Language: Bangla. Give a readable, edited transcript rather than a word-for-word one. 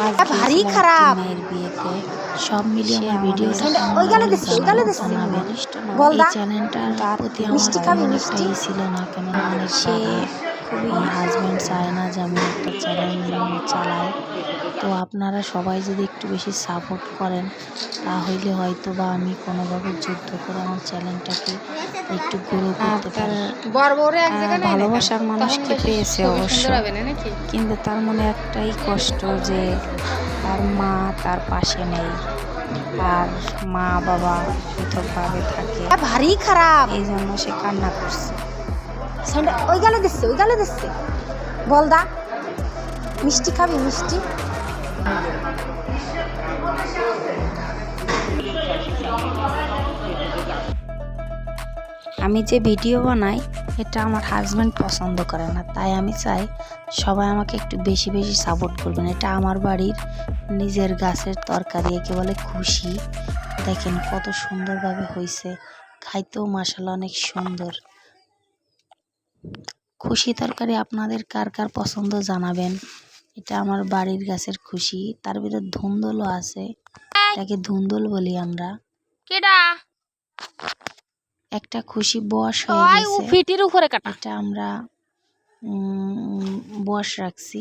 আজ ভারী গেছিলাম খারাপ একটি মেয়ের বিয়েতে। সব মিলিয়ে সে আমার ভিডিওটা ওই গালে দিচ্ছে জানাবেন। বল এই দা চ্যানেলটার প্রতি আমার মিষ্টি খাবি তেমন একটা মিষ্টি ছিল না, কেননা অনেক সে আমার হাজব্যান্ড চায় না যে আমি একটা চ্যানেল চালাই। তো আপনারা সবাই যদি একটু বেশি সাপোর্ট করেন তাহলে হয়তো বা আমি কোনোভাবে যুদ্ধ করে আমার চ্যানেলটাকে একটু গ্রো করতে পারি। ভালোবাসার মানুষকে পেয়েছে অবশ্য, কিন্তু তার মনে একটাই কষ্ট যে তার মা তার পাশে নেই, তার মা বাবা পৃথকভাবে থাকে। ভারী খারাপ এই জন্য সে কান্না করছে। ওই গালে দিচ্ছে বল দা মিষ্টি খাবি মিষ্টি আমি যে ভিডিও বানাই এটা আমার হাজব্যান্ড পছন্দ করে না, তাই আমি চাই সবাই আমাকে একটু বেশি বেশি সাপোর্ট করবেন। এটা আমার বাড়ির নিজের গাছের তরকারি, একে বলে খুশি। দেখেন কত সুন্দরভাবে হয়েছে, খাইতেও মাশাআল্লাহ অনেক সুন্দর। খুশি তরকারি আপনাদের কার কার পছন্দ জানাবেন। এটা আমার বাড়ির গাছের খুশি, তার ভিতর ধুন্দলও আছে, এটাকে ধুন্দল বলি আমরা। একটা খুশি বয়স হয়ে গেছে, ফিটির উপরে কাটা এটা আমরা বয়স রাখছি।